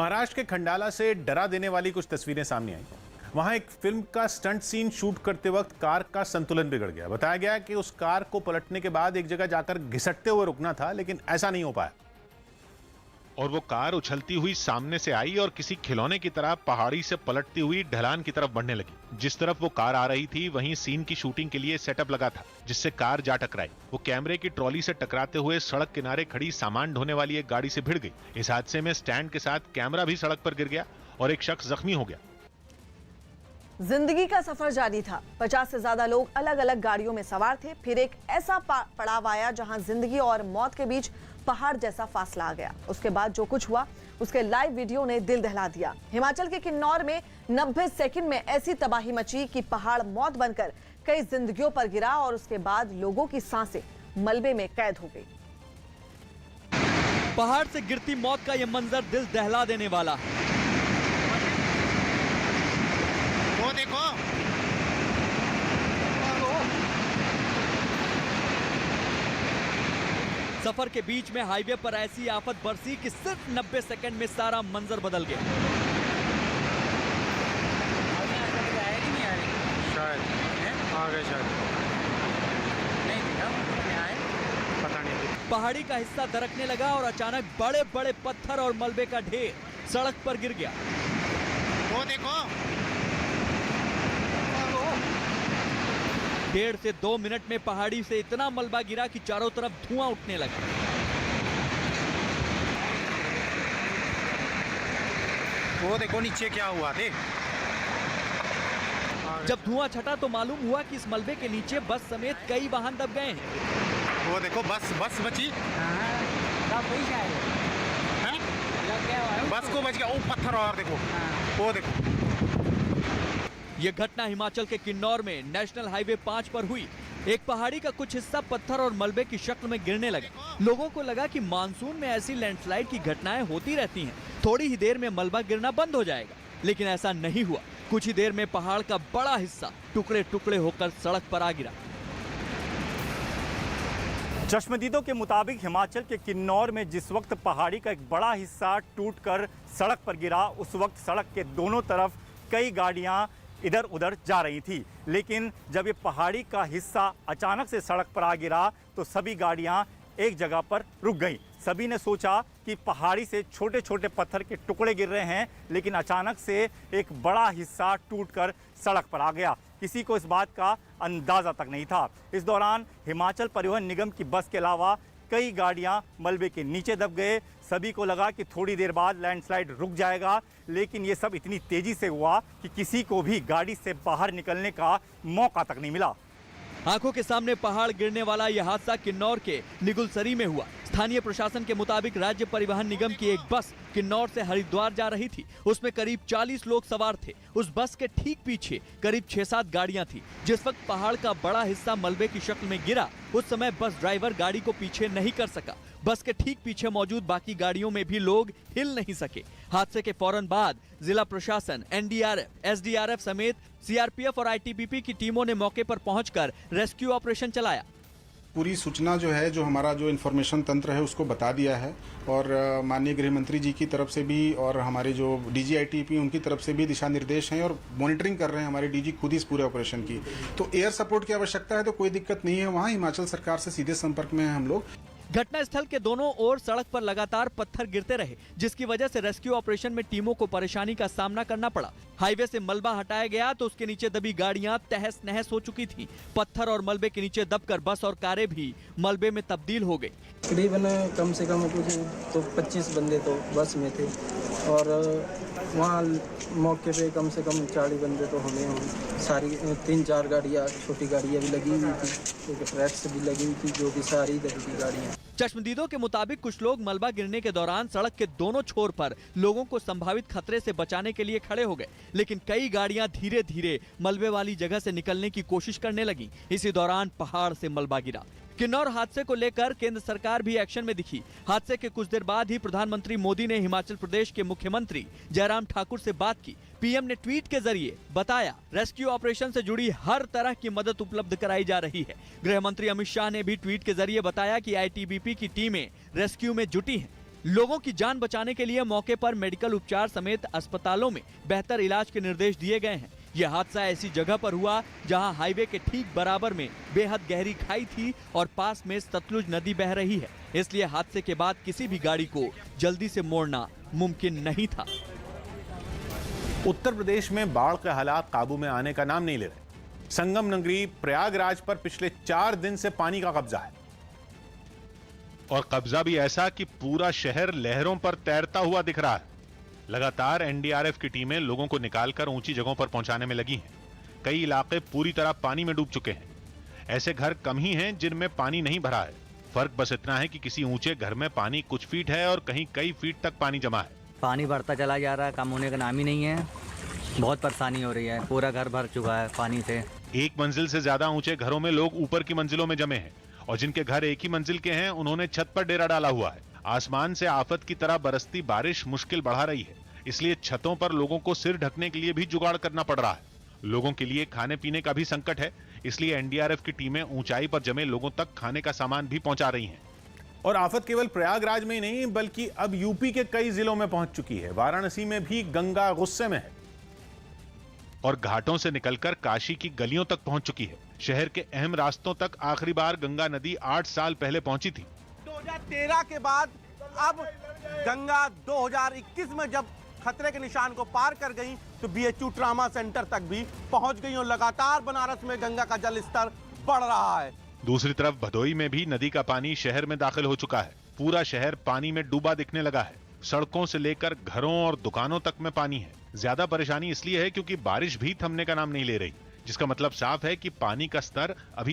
महाराष्ट्र के खंडाला से डरा देने वाली कुछ तस्वीरें सामने आई। वहां एक फिल्म का स्टंट सीन शूट करते वक्त कार का संतुलन बिगड़ गया। बताया गया कि उस कार को पलटने के बाद एक जगह जाकर घिसटते हुए रुकना था, लेकिन ऐसा नहीं हो पाया और वो कार उछलती हुई सामने से आई और किसी खिलौने की तरह पहाड़ी से पलटती हुई ढलान की तरफ बढ़ने लगी। जिस तरफ वो कार आ रही थी वहीं सीन की शूटिंग के लिए सेटअप लगा था, जिससे कार जा टकराई। वो कैमरे की ट्रॉली से टकराते हुए सड़क किनारे खड़ी सामान ढोने वाली एक गाड़ी से भिड़ गई। इस हादसे में स्टैंड के साथ कैमरा भी सड़क पर गिर गया और एक शख्स जख्मी हो गया। जिंदगी का सफर जारी था। 50 से ज्यादा लोग अलग अलग गाड़ियों में सवार थे। फिर एक ऐसा पड़ाव आया जहां जिंदगी और मौत के बीच पहाड़ जैसा फासला आ गया। उसके बाद जो कुछ हुआ उसके लाइव वीडियो ने दिल दहला दिया। हिमाचल के किन्नौर में 90 सेकंड में ऐसी तबाही मची कि पहाड़ मौत बनकर कई जिंदगियों पर गिरा और उसके बाद लोगों की सांसें मलबे में कैद हो गई। पहाड़ से गिरती मौत का यह मंजर दिल दहला देने वाला है। वो देखो, सफर के बीच में हाईवे पर ऐसी आफत बरसी कि सिर्फ 90 सेकंड में सारा मंजर बदल गया। शायद आ गए, शायद पता नहीं। पहाड़ी का हिस्सा दरकने लगा और अचानक बड़े बड़े पत्थर और मलबे का ढेर सड़क पर गिर गया। वो देखो, 1.5 से 2 मिनट में पहाड़ी से इतना मलबा गिरा कि चारों तरफ धुआं उठने लगा। वो देखो नीचे क्या हुआ थे। जब धुआं छटा तो मालूम हुआ कि इस मलबे के नीचे बस समेत कई वाहन दब गए हैं। वो देखो बस बची। बस को बच गया। ओ पत्थर और देखो, वो देखो। यह घटना हिमाचल के किन्नौर में नेशनल हाईवे 5 पर हुई। एक पहाड़ी का कुछ हिस्सा पत्थर और मलबे की शक्ल में गिरने लगा। लोगों को लगा कि मानसून में ऐसी लैंडस्लाइड की घटनाएं होती रहती हैं, थोड़ी ही देर में मलबा गिरना बंद हो जाएगा, लेकिन ऐसा नहीं हुआ। कुछ ही देर में पहाड़ का बड़ा हिस्सा टुकड़े टुकड़े होकर सड़क पर आ गिरा। चश्मदीदों के मुताबिक हिमाचल के किन्नौर में जिस वक्त पहाड़ी का एक बड़ा हिस्सा टूटकर सड़क पर गिरा, उस वक्त सड़क के दोनों तरफ कई गाड़ियां इधर उधर जा रही थी। लेकिन जब ये पहाड़ी का हिस्सा अचानक से सड़क पर आ गिरा तो सभी गाड़ियां एक जगह पर रुक गईं। सभी ने सोचा कि पहाड़ी से छोटे छोटे पत्थर के टुकड़े गिर रहे हैं, लेकिन अचानक से एक बड़ा हिस्सा टूटकर सड़क पर आ गया। किसी को इस बात का अंदाज़ा तक नहीं था। इस दौरान हिमाचल परिवहन निगम की बस के अलावा कई गाड़ियां मलबे के नीचे दब गए। सभी को लगा कि थोड़ी देर बाद लैंडस्लाइड रुक जाएगा, लेकिन ये सब इतनी तेजी से हुआ कि किसी को भी गाड़ी से बाहर निकलने का मौका तक नहीं मिला। आंखों के सामने पहाड़ गिरने वाला यह हादसा किन्नौर के निगुलसरी में हुआ। स्थानीय प्रशासन के मुताबिक राज्य परिवहन निगम की एक बस किन्नौर से हरिद्वार जा रही थी। उसमें करीब 40 लोग सवार थे। उस बस के ठीक पीछे करीब 6-7 गाड़ियां थी। जिस वक्त पहाड़ का बड़ा हिस्सा मलबे की शक्ल में गिरा, उस समय बस ड्राइवर गाड़ी को पीछे नहीं कर सका। बस के ठीक पीछे मौजूद बाकी गाड़ियों में भी लोग हिल नहीं सके। हादसे के फौरन बाद जिला प्रशासन, एनडीआरएफ, एसडीआरएफ समेत सीआरपीएफ और आईटीबीपी की टीमों ने मौके पर पहुंचकर रेस्क्यू ऑपरेशन चलाया। पूरी सूचना जो है, जो हमारा जो इन्फॉर्मेशन तंत्र है उसको बता दिया है और माननीय गृह मंत्री जी की तरफ से भी और हमारे जो डीजीआईटीपी उनकी तरफ से भी दिशा निर्देश हैं और मॉनिटरिंग कर रहे हैं हमारे डीजी खुद इस पूरे ऑपरेशन की। तो एयर सपोर्ट की आवश्यकता है तो कोई दिक्कत नहीं है। वहाँ हिमाचल सरकार से सीधे संपर्क में हैं हम लोग। घटनास्थल के दोनों ओर सड़क पर लगातार पत्थर गिरते रहे, जिसकी वजह से रेस्क्यू ऑपरेशन में टीमों को परेशानी का सामना करना पड़ा। हाईवे से मलबा हटाया गया तो उसके नीचे दबी गाड़ियां तहस नहस हो चुकी थीं। पत्थर और मलबे के नीचे दबकर बस और कारें भी मलबे में तब्दील हो गई। करीबन कम से कम कुछ तो 25 बंदे तो बस में थे और वहाँ मौके पे कम से कम 40 बंदे तो होंगे। सारी 3-4 गाड़ियाँ, छोटी गाड़ियाँ भी लगी हुई थी, एक ट्रैक्स भी लगी हुई थी, जो कि सारी दबी गाड़ियाँ। चश्मदीदों के मुताबिक कुछ लोग मलबा गिरने के दौरान सड़क के दोनों छोर पर लोगों को संभावित खतरे से बचाने के लिए खड़े हो गए, लेकिन कई गाड़ियां धीरे धीरे मलबे वाली जगह से निकलने की कोशिश करने लगी। इसी दौरान पहाड़ से मलबा गिरा। किन्नौर हादसे को लेकर केंद्र सरकार भी एक्शन में दिखी। हादसे के कुछ देर बाद ही प्रधानमंत्री मोदी ने हिमाचल प्रदेश के मुख्यमंत्री जयराम ठाकुर से बात की। पीएम ने ट्वीट के जरिए बताया, रेस्क्यू ऑपरेशन से जुड़ी हर तरह की मदद उपलब्ध कराई जा रही है। गृह मंत्री अमित शाह ने भी ट्वीट के जरिए बताया कि आईटीबीपी की टीमें रेस्क्यू में जुटी हैं। लोगों की जान बचाने के लिए मौके पर मेडिकल उपचार समेत अस्पतालों में बेहतर इलाज के निर्देश दिए गए हैं। यह हादसा ऐसी जगह पर हुआ जहां हाईवे के ठीक बराबर में बेहद गहरी खाई थी और पास में सतलुज नदी बह रही है, इसलिए हादसे के बाद किसी भी गाड़ी को जल्दी से मोड़ना मुमकिन नहीं था। उत्तर प्रदेश में बाढ़ के हालात काबू में आने का नाम नहीं ले रहे। संगम नगरी प्रयागराज पर पिछले 4 दिन से पानी का कब्जा है, और कब्जा भी ऐसा कि पूरा शहर लहरों पर तैरता हुआ दिख रहा है। लगातार एनडीआरएफ की टीमें लोगों को निकालकर ऊंची जगहों पर पहुंचाने में लगी हैं। कई इलाके पूरी तरह पानी में डूब चुके हैं। ऐसे घर कम ही हैं जिनमें पानी नहीं भरा है। फर्क बस इतना है कि किसी ऊंचे घर में पानी कुछ फीट है और कहीं कई फीट तक पानी जमा है। पानी बढ़ता चला जा रहा है, कम होने का नाम ही नहीं है। बहुत परेशानी हो रही है, पूरा घर भर चुका है पानी से। एक मंजिल से ज्यादा ऊंचे घरों में लोग ऊपर की मंजिलों में जमे हैं, और जिनके घर एक ही मंजिल के हैं उन्होंने छत पर डेरा डाला हुआ है। आसमान से आफत की तरह बरसती बारिश मुश्किल बढ़ा रही है, इसलिए छतों पर लोगों को सिर ढकने के लिए भी जुगाड़ करना पड़ रहा है। लोगों के लिए खाने पीने का भी संकट है, इसलिए एनडीआरएफ की टीमें ऊंचाई पर जमे लोगों तक खाने का सामान भी पहुंचा रही हैं। और आफत केवल प्रयागराज में ही नहीं बल्कि अब यूपी के कई जिलों में पहुंच चुकी है। वाराणसी में भी गंगा गुस्से में है और घाटों से निकलकर काशी की गलियों तक पहुंच चुकी है। शहर के अहम रास्तों तक आखिरी बार गंगा नदी 8 साल पहले पहुंची थी। 2013 के बाद अब गंगा 2021 में जब खतरे के निशान को पार कर गई तो बीएचयू ट्रामा सेंटर तक भी पहुंच गई और लगातार बनारस में गंगा का जल स्तर बढ़ रहा है। दूसरी तरफ भदोई में भी नदी का पानी शहर में दाखिल हो चुका है। पूरा शहर पानी में डूबा दिखने लगा है। सड़कों से लेकर घरों और दुकानों तक में पानी है। ज्यादा परेशानी इसलिए है क्योंकि बारिश भी थमने का नाम नहीं ले रही, जिसका मतलब साफ है कि पानी का स्तर अभी